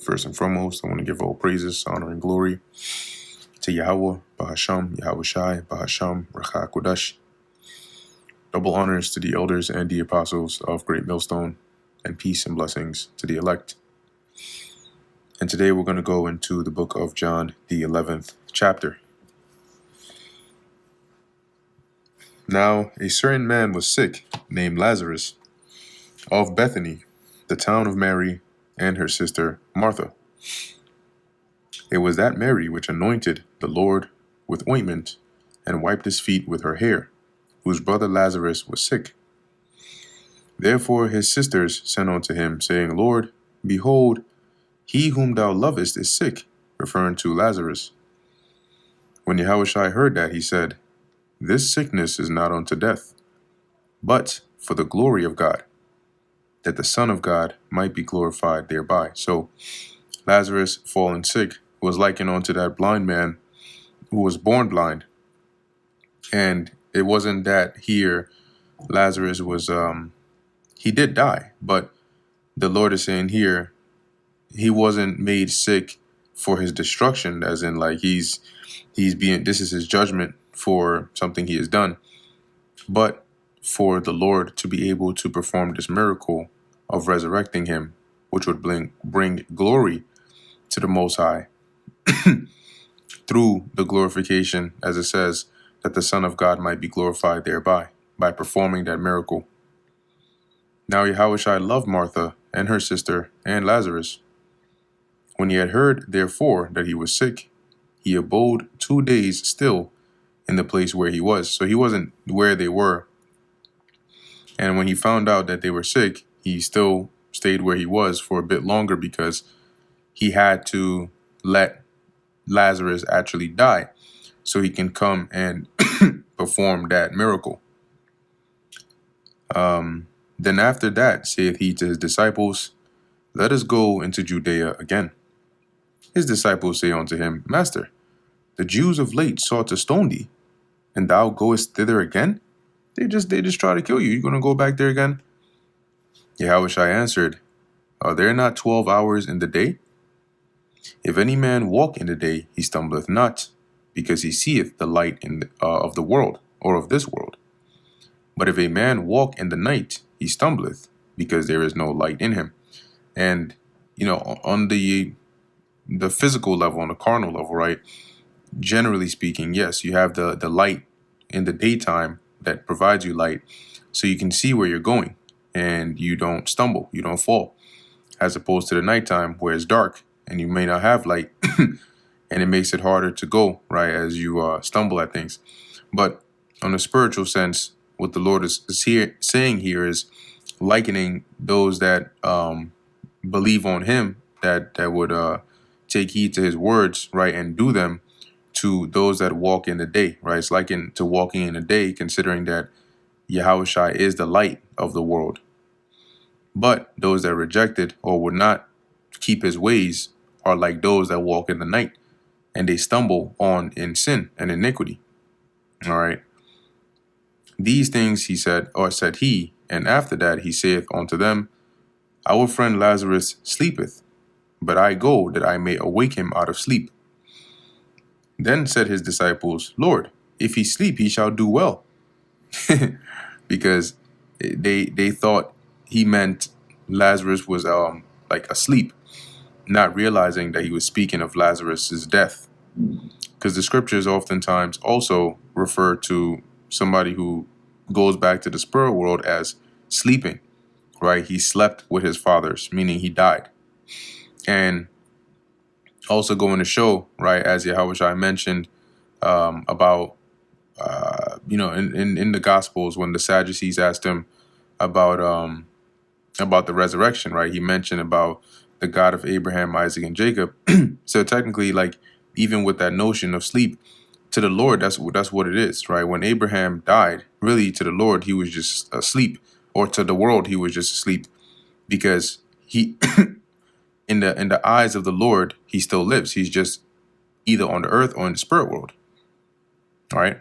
First and foremost, I want to give all praises, honor, and glory to Yahweh, Bahasham, Yahweh Shai, Bahasham, Racha Kodash. Double honors to the elders and the apostles of Great Millstone, and peace and blessings to the elect. And today we're going to go into the book of John, the 11th chapter. Now, a certain man was sick, named Lazarus, of Bethany, the town of Mary and her sister Martha. It was that Mary which anointed the Lord with ointment and wiped his feet with her hair, whose brother Lazarus was sick. Therefore his sisters sent unto him, saying, Lord, behold, he whom thou lovest is sick, referring to Lazarus. When Yahushua heard that, he said, This sickness is not unto death, but for the glory of God, that the Son of God might be glorified thereby. So Lazarus falling sick was likened unto that blind man who was born blind. And it wasn't that here Lazarus was, he did die, but the Lord is saying here, he wasn't made sick for his destruction, as in like he's being, this is his judgment for something he has done, but for the Lord to be able to perform this miracle of resurrecting him, which would bring glory to the Most High through the glorification, as it says, that the Son of God might be glorified thereby, by performing that miracle. Now Yahushua loved Martha and her sister and Lazarus. When he had heard, therefore, that he was sick, he abode 2 days still in the place where he was. So he wasn't where they were. And when he found out that they were sick, he still stayed where he was for a bit longer because he had to let Lazarus actually die so he can come and perform that miracle. Then after that, saith he to his disciples, Let us go into Judea again. His disciples say unto him, Master, the Jews of late sought to stone thee, and thou goest thither again? They just try to kill you. You're going to go back there again? Yahushua answered, Are there not 12 hours in the day? If any man walk in the day, he stumbleth not, because he seeth the light of the world, or of this world. But if a man walk in the night, he stumbleth, because there is no light in him. And, on the physical level, on the carnal level, right? Generally speaking, yes, you have the light in the daytime that provides you light so you can see where you're going and you don't stumble, you don't fall, as opposed to the nighttime where it's dark and you may not have light and it makes it harder to go, right, as you stumble at things. But on a spiritual sense, what the Lord is saying here is likening those that believe on him, that would take heed to his words, right, and do them, to those that walk in the day, right? It's likened to walking in the day, considering that Yahushua is the light of the world. But those that rejected or would not keep his ways are like those that walk in the night, and they stumble on in sin and iniquity. All right. These things he said, or said he, and after that he saith unto them, Our friend Lazarus sleepeth, but I go that I may awake him out of sleep. Then said his disciples, Lord, if he sleep, he shall do well. Because they thought he meant Lazarus was like asleep, not realizing that he was speaking of Lazarus's death. Because the scriptures oftentimes also refer to somebody who goes back to the spirit world as sleeping, right? He slept with his fathers, meaning he died. And also going to show, right, as Yahushua mentioned about, in the Gospels, when the Sadducees asked him about the resurrection, right, he mentioned about the God of Abraham, Isaac, and Jacob. So technically, like, even with that notion of sleep, to the Lord, that's what it is, right? When Abraham died, really to the Lord, he was just asleep, or to the world, he was just asleep, because he, in the eyes of the Lord, he still lives. He's just either on the earth or in the spirit world. All right.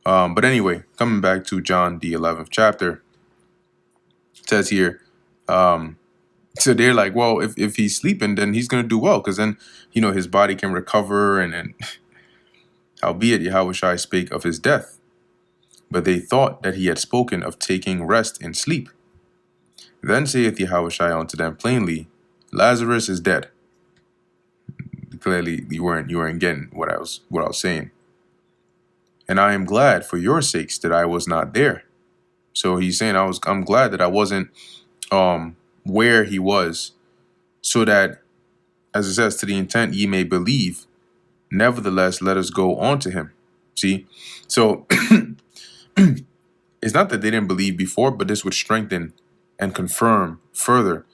But anyway, coming back to John, the 11th chapter, it says here, So they're like, well, if he's sleeping, then he's going to do well, because then, his body can recover. And howbeit Yahushua spake of his death, but they thought that he had spoken of taking rest in sleep. Then saith Yahushua unto them plainly, Lazarus is dead. Clearly, you weren't getting what I was saying. And I am glad for your sakes that I was not there. So he's saying I'm glad that I wasn't where he was, so that, as it says, to the intent ye may believe, nevertheless let us go on to him. See, so it's not that they didn't believe before, but this would strengthen and confirm further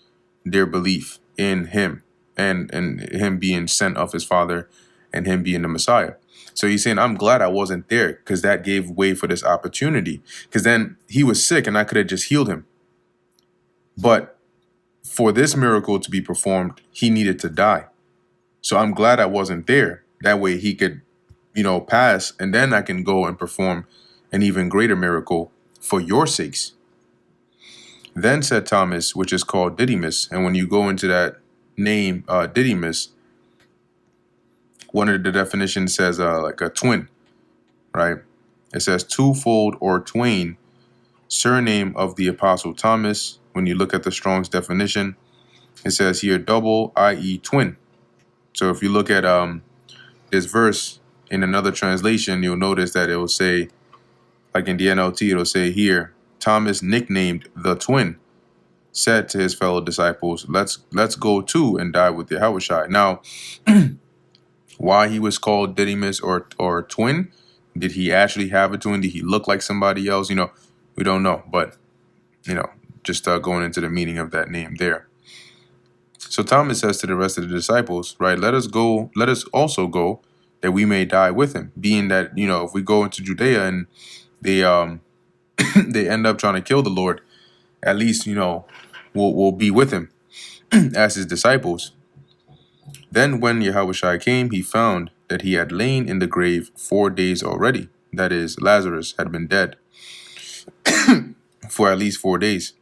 their belief in him, and him being sent of his Father, and him being the Messiah. So he's saying, I'm glad I wasn't there, because that gave way for this opportunity. Because then he was sick and I could have just healed him. But for this miracle to be performed, he needed to die. So I'm glad I wasn't there. That way he could, pass, and then I can go and perform an even greater miracle for your sakes. Then said Thomas, which is called Didymus. And when you go into that name, Didymus, one of the definitions says like a twin, right? It says twofold or twain, surname of the Apostle Thomas. When you look at the Strong's definition, it says here double, i.e. twin. So if you look at this verse in another translation, you'll notice that it will say, like in the NLT, it'll say here, Thomas, nicknamed the twin, said to his fellow disciples, let's go to and die with Yahushua. Now, why he was called Didymus or twin? Did he actually have a twin? Did he look like somebody else? We don't know. But, just going into the meaning of that name there. So Thomas says to the rest of the disciples, right, let us also go, that we may die with him. Being that, if we go into Judea and they they end up trying to kill the Lord, at least, we'll be with him as his disciples. Then when Yahushua came, he found that he had lain in the grave 4 days already. That is, Lazarus had been dead for at least 4 days.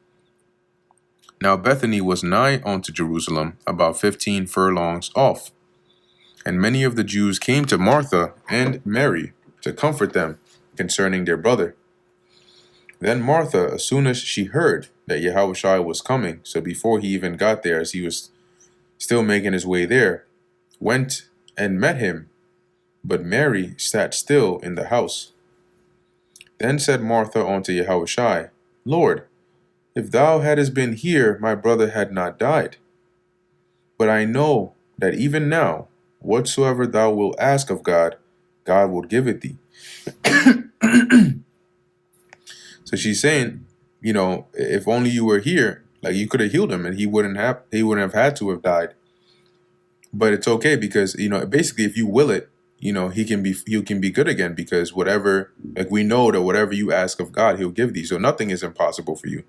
Now Bethany was nigh unto Jerusalem, about 15 furlongs off. And many of the Jews came to Martha and Mary to comfort them concerning their brother. Then Martha, as soon as she heard that Yahushua was coming, so before he even got there, as he was still making his way there, went and met him, but Mary sat still in the house. Then said Martha unto Yahushua, Lord, if thou hadst been here, my brother had not died. But I know that even now, whatsoever thou wilt ask of God, God will give it thee. So she's saying, if only you were here, like you could have healed him and he wouldn't have had to have died. But it's okay, because, basically if you will it, he can be good again, because whatever, like we know that whatever you ask of God, he'll give thee. So nothing is impossible for you.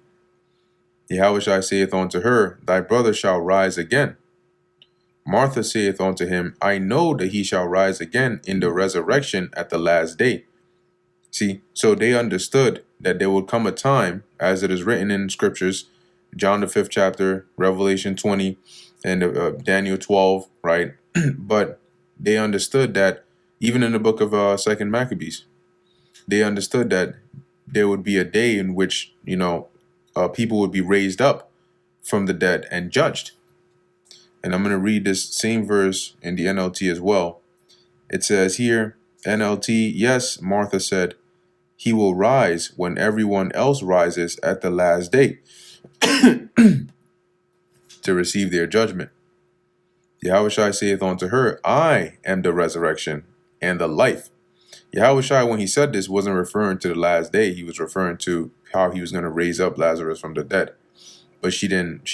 Yahushua saith unto her, thy brother shall rise again. Martha saith unto him, I know that he shall rise again in the resurrection at the last day. See, so they understood that there would come a time, as it is written in scriptures, John the 5th chapter, Revelation 20, and Daniel 12, right? But they understood that even in the book of 2nd Maccabees, they understood that there would be a day in which, people would be raised up from the dead and judged. And I'm going to read this same verse in the NLT as well. It says here, NLT, yes, Martha said, he will rise when everyone else rises at the last day to receive their judgment. Yahushua saith unto her, I am the resurrection and the life. Yahushua, when he said this, wasn't referring to the last day. He was referring to how he was going to raise up Lazarus from the dead. But she didn't,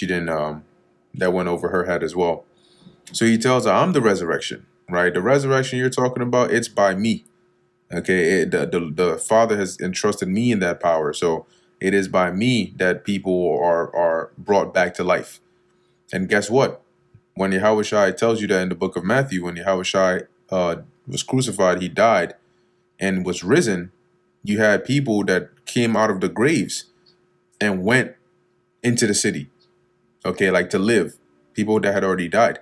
that went over her head as well. So he tells her, I'm the resurrection, right? The resurrection you're talking about, it's by me. Okay, the Father has entrusted me in that power. So it is by me that people are brought back to life. And guess what? When Yahushua tells you that in the book of Matthew, when Yahushua was crucified, he died and was risen, you had people that came out of the graves and went into the city. Okay, like to live, people that had already died.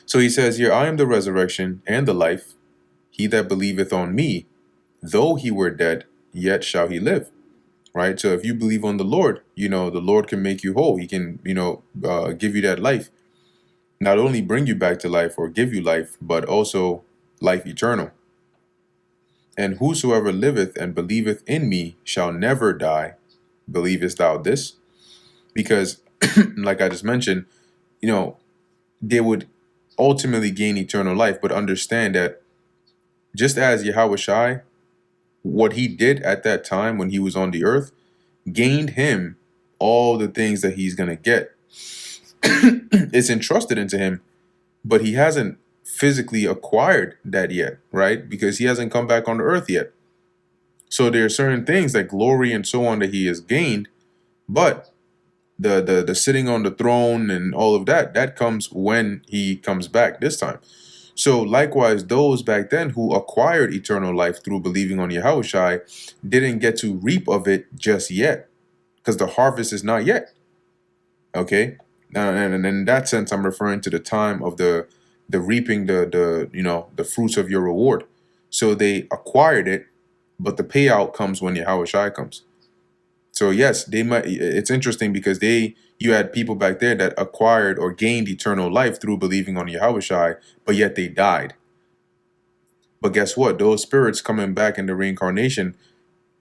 So he says here, I am the resurrection and the life. He that believeth on me, though he were dead, yet shall he live. Right? So if you believe on the Lord, the Lord can make you whole. He can, give you that life. Not only bring you back to life or give you life, but also life eternal. And whosoever liveth and believeth in me shall never die. Believest thou this? Because, like I just mentioned, they would ultimately gain eternal life, but understand that just as Yahweh Shai, what he did at that time when he was on the earth, gained him all the things that he's going to get. It's entrusted into him, but he hasn't physically acquired that yet, right? Because he hasn't come back on the earth yet. So there are certain things like glory and so on that he has gained, but the sitting on the throne and all of that comes when he comes back this time. So likewise, those back then who acquired eternal life through believing on Yahushai didn't get to reap of it just yet, because the harvest is not yet. Okay, and in that sense, I'm referring to the time of the reaping the fruits of your reward. So they acquired it, but the payout comes when Yahushai comes. So yes, they might. It's interesting because you had people back there that acquired or gained eternal life through believing on Yahushai, but yet they died. But guess what? Those spirits coming back in the reincarnation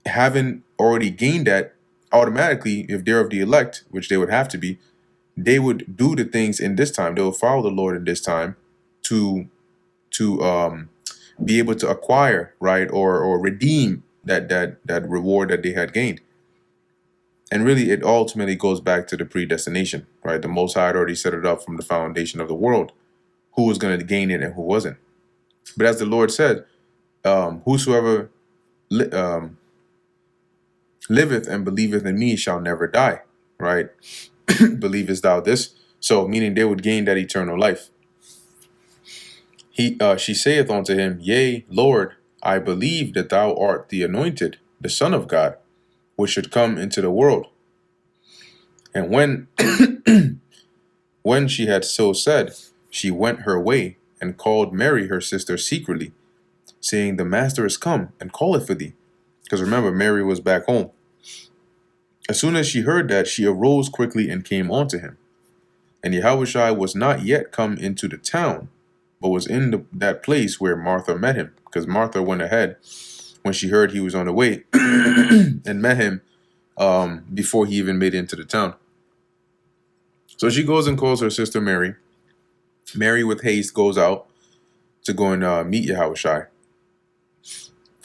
haven't already gained that automatically. If they're of the elect, which they would have to be, they would do the things in this time. They will follow the Lord in this time to be able to acquire, right, or redeem that reward that they had gained. And really, it ultimately goes back to the predestination, right? The Most High had already set it up from the foundation of the world, who was going to gain it and who wasn't. But as the Lord said, whosoever liveth and believeth in me shall never die, right? Believest thou this? So, meaning they would gain that eternal life. She saith unto him, Yea, Lord, I believe that thou art the anointed, the Son of God, which should come into the world. And when she had so said, she went her way and called Mary her sister secretly, saying, The Master is come and calleth for thee. Because remember, Mary was back home. As soon as she heard that, she arose quickly and came unto him. And Yahushua was not yet come into the town, but was in that place where Martha met him. Because Martha went ahead when she heard he was on the way and met him before he even made it into the town. So she goes and calls her sister Mary. Mary with haste goes out to go and meet Yahushua.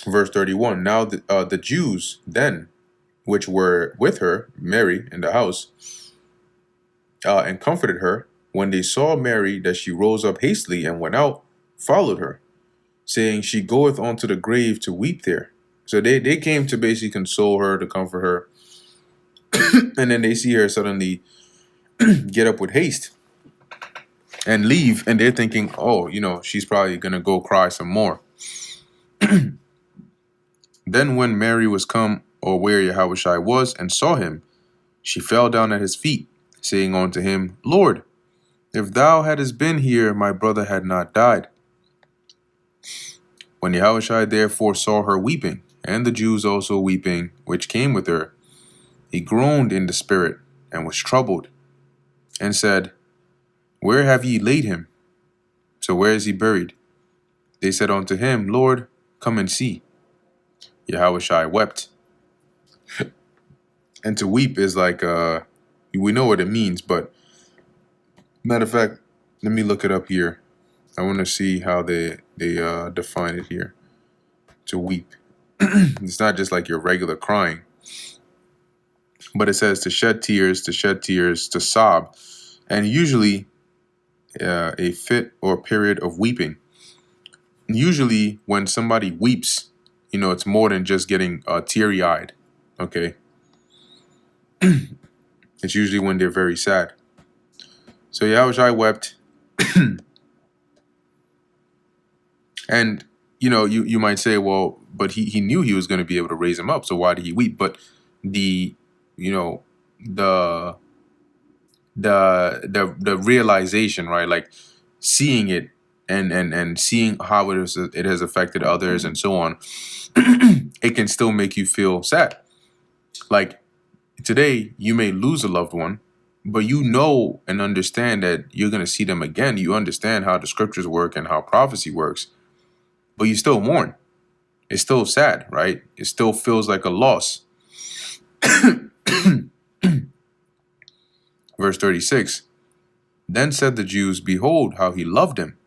Verse 31, now the Jews then, which were with her, Mary, in the house, and comforted her, when they saw Mary, that she rose up hastily and went out, followed her, saying, She goeth unto the grave to weep there. So they came to basically console her, to comfort her. And then they see her suddenly get up with haste and leave, and they're thinking, oh, she's probably going to go cry some more. Then when Mary was come, or where Yahushua was, and saw him, she fell down at his feet, saying unto him, Lord, if thou hadst been here, my brother had not died. When Yahushua therefore saw her weeping, and the Jews also weeping, which came with her, he groaned in the spirit, and was troubled, and said, Where have ye laid him? So where is he buried? They said unto him, Lord, come and see. Yahushua wept. And to weep is like, we know what it means, but matter of fact, let me look it up here. I want to see how they define it here. To weep. It's not just like your regular crying, but it says to shed tears, to sob, and usually a fit or period of weeping. Usually when somebody weeps, it's more than just getting teary-eyed, okay? It's usually when they're very sad. So Yahushua wept. And, you might say, but he knew he was going to be able to raise him up, so why did he weep? But the the the realization, right? Like seeing it and seeing how it has affected others and so on, it can still make you feel sad. Like today, you may lose a loved one, but you know and understand that you're going to see them again. You understand how the scriptures work and how prophecy works, but you still mourn. It's still sad, right? It still feels like a loss. Verse 36. Then said the Jews, behold, how he loved him,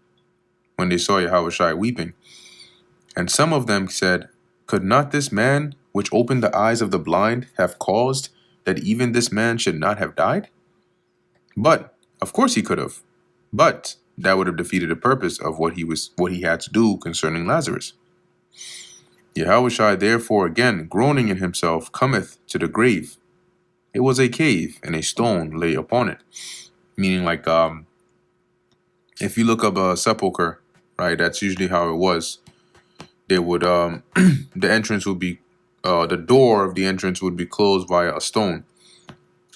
when they saw Yahushua weeping. And some of them said, could not this man, which opened the eyes of the blind, have caused that even this man should not have died? But, of course he could have. But that would have defeated the purpose of what he had to do concerning Lazarus. Yahushua therefore again, groaning in himself, cometh to the grave. It was a cave, and a stone lay upon it. Meaning, like, if you look up a sepulcher, right, that's usually how it was. They would, the entrance would be, the door of the entrance would be closed via a stone.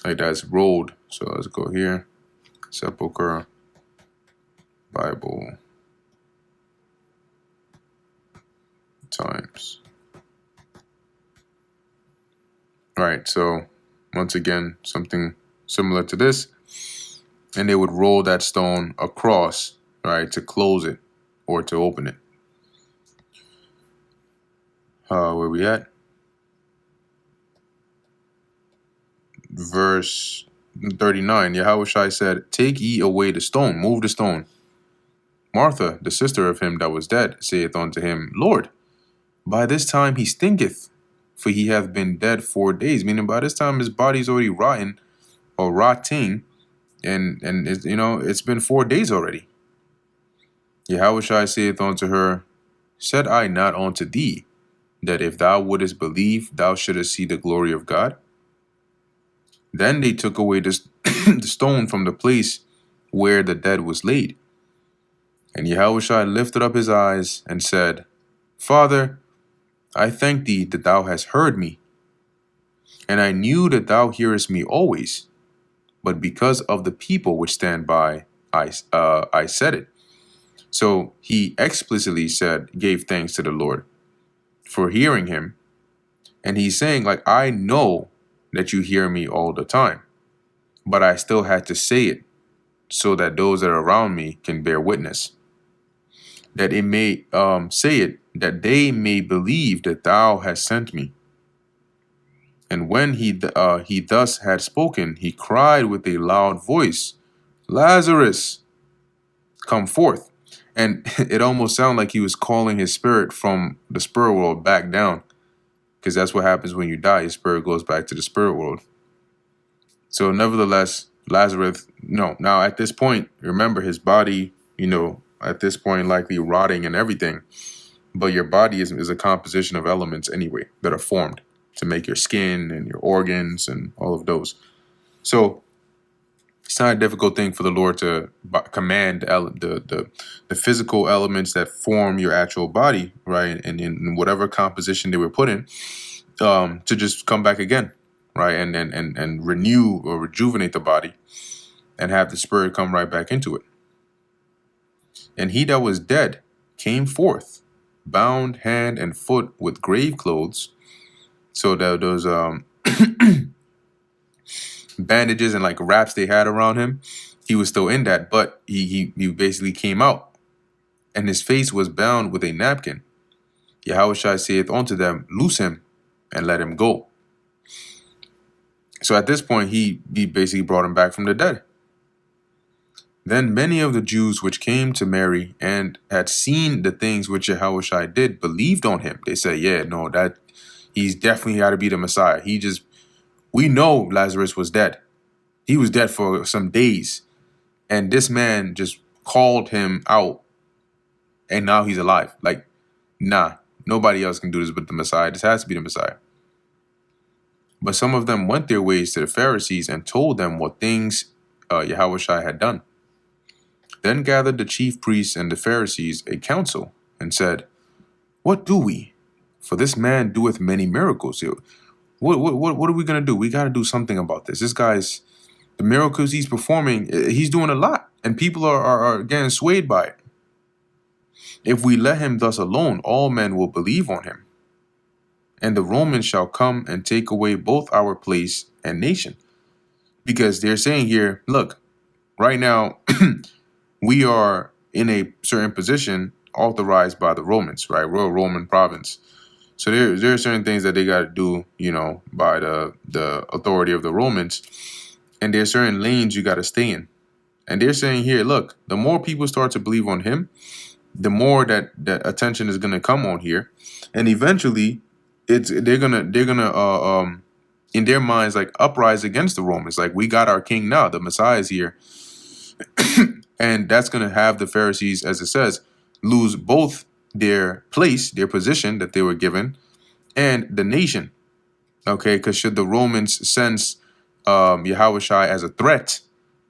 Like that's rolled. So let's go here. Sepulcher, Bible, times. All right, so once again, something similar to this. And they would roll that stone across, right, to close it or to open it. Where we at? Verse 39. Yahushua said, take ye away the stone, move the stone. Martha, the sister of him that was dead, saith unto him, Lord, by this time he stinketh, for he hath been dead 4 days. Meaning by this time his body's already rotten or rotting, and it's, it's been 4 days already. Yahushua saith unto her, said I not unto thee, that if thou wouldest believe, thou shouldest see the glory of God? Then they took away the stone from the place where the dead was laid. And Yahushua lifted up his eyes and said, Father, I thank thee that thou hast heard me. And I knew that thou hearest me always. But because of the people which stand by, I said it. So he explicitly gave thanks to the Lord for hearing him. And he's saying, like, I know that you hear me all the time, but I still had to say it so that those that are around me can bear witness. That it may say it, that they may believe that thou hast sent me. And when he thus had spoken, he cried with a loud voice, Lazarus, come forth. And it almost sounded like he was calling his spirit from the spirit world back down, because that's what happens when you die. Your spirit goes back to the spirit world. So nevertheless, Lazarus, now at this point, remember his body, at this point likely rotting and everything. But your body is a composition of elements anyway that are formed to make your skin and your organs and all of those. So it's not a difficult thing for the Lord to command the physical elements that form your actual body, right? And in whatever composition they were put in, to just come back again, right? And renew or rejuvenate the body and have the spirit come right back into it. And he that was dead came forth, bound hand and foot with grave clothes. So that those bandages and like wraps they had around him, he was still in that, but he basically came out, and his face was bound with a napkin. Yahushua saith unto them, loose him and let him go. So at this point, he basically brought him back from the dead. Then many of the Jews which came to Mary and had seen the things which Yahushua did believed on him. They said, yeah, no, that he's definitely got to be the Messiah. We know Lazarus was dead. He was dead for some days. And this man just called him out. And now he's alive. Like, nah, nobody else can do this but the Messiah. This has to be the Messiah. But some of them went their ways to the Pharisees and told them what things Yahushua had done. Then gathered the chief priests and the Pharisees a council and said, what do we? For this man doeth many miracles. What are we gonna do? We got to do something about this. This guy's the miracles he's performing. He's doing a lot, and people are getting swayed by it. If we let him thus alone, all men will believe on him, and the Romans shall come and take away both our place and nation. Because they're saying here, look, right now we are in a certain position authorized by the Romans, right? We're a Roman province. So there are certain things that they got to do, by the authority of the Romans. And there are certain lanes you got to stay in. And they're saying here, look, the more people start to believe on him, the more that attention is going to come on here. And eventually they're gonna in their minds, like, uprise against the Romans. Like, we got our king now, the Messiah is here. And that's going to have the Pharisees, as it says, lose both their place, their position that they were given, and the nation. Okay, because should the Romans sense Yahushua as a threat,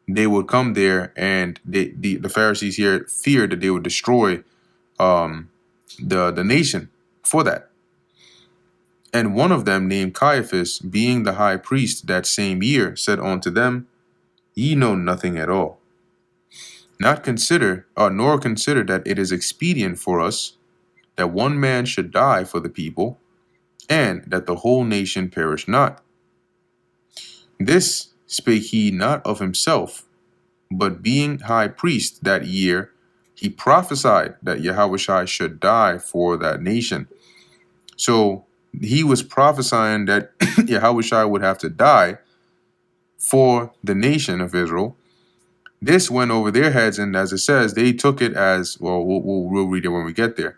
they would come there, and the Pharisees here feared that they would destroy the nation for that. And one of them, named Caiaphas, being the high priest that same year, said unto them, Ye know nothing at all, nor consider that it is expedient for us that one man should die for the people, and that the whole nation perish not. This spake he not of himself, but being high priest that year, he prophesied that Yahushua should die for that nation. So he was prophesying that Yahushua would have to die for the nation of Israel. This went over their heads, and as it says, they took it as, well, we'll read it when we get there.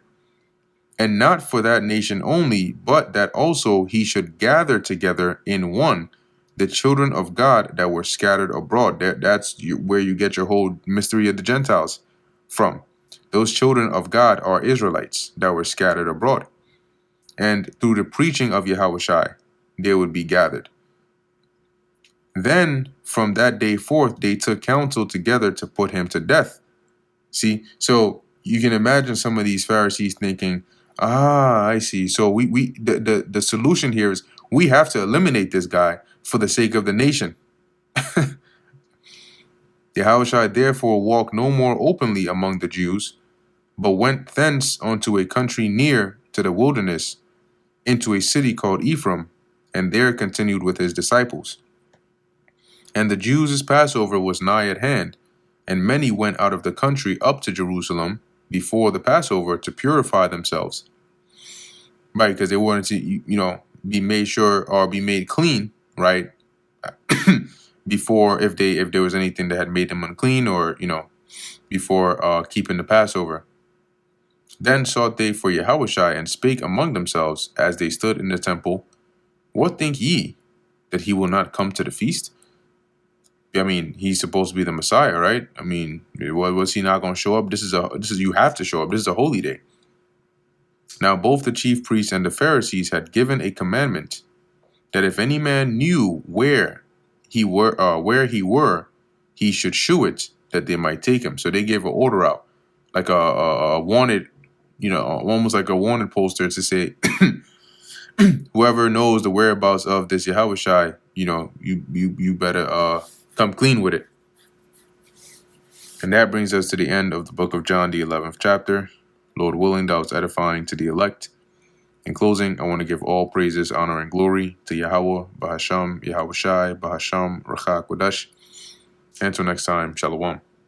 And not for that nation only, but that also he should gather together in one the children of God that were scattered abroad. That's where you get your whole mystery of the Gentiles from. Those children of God are Israelites that were scattered abroad. And through the preaching of Yahushua, they would be gathered. Then from that day forth, they took counsel together to put him to death. See, so you can imagine some of these Pharisees thinking, I see. So the solution here is we have to eliminate this guy for the sake of the nation. Yahushua therefore walked no more openly among the Jews, but went thence unto a country near to the wilderness, into a city called Ephraim, and there continued with his disciples. And the Jews' Passover was nigh at hand, and many went out of the country up to Jerusalem before the Passover to purify themselves. Right, because they wanted to, be made sure or be made clean, right? Before, if there was anything that had made them unclean, or, before keeping the Passover. Then sought they for Yahushua, and spake among themselves as they stood in the temple, What think ye, that he will not come to the feast? I mean, he's supposed to be the Messiah, right? I mean, was he not going to show up? This is you have to show up. This is a holy day. Now both the chief priests and the Pharisees had given a commandment that if any man knew where he were, he should shew it, that they might take him. So they gave an order out, like a wanted, almost like a wanted poster to say, whoever knows the whereabouts of this Yahushua, you better come clean with it. And that brings us to the end of the book of John, the 11th chapter. Lord willing, that was edifying to the elect. In closing, I want to give all praises, honor, and glory to Yahweh, Bahasham, Yahushai, Bahasham, Rachak, Wadash. Until next time, Shalom.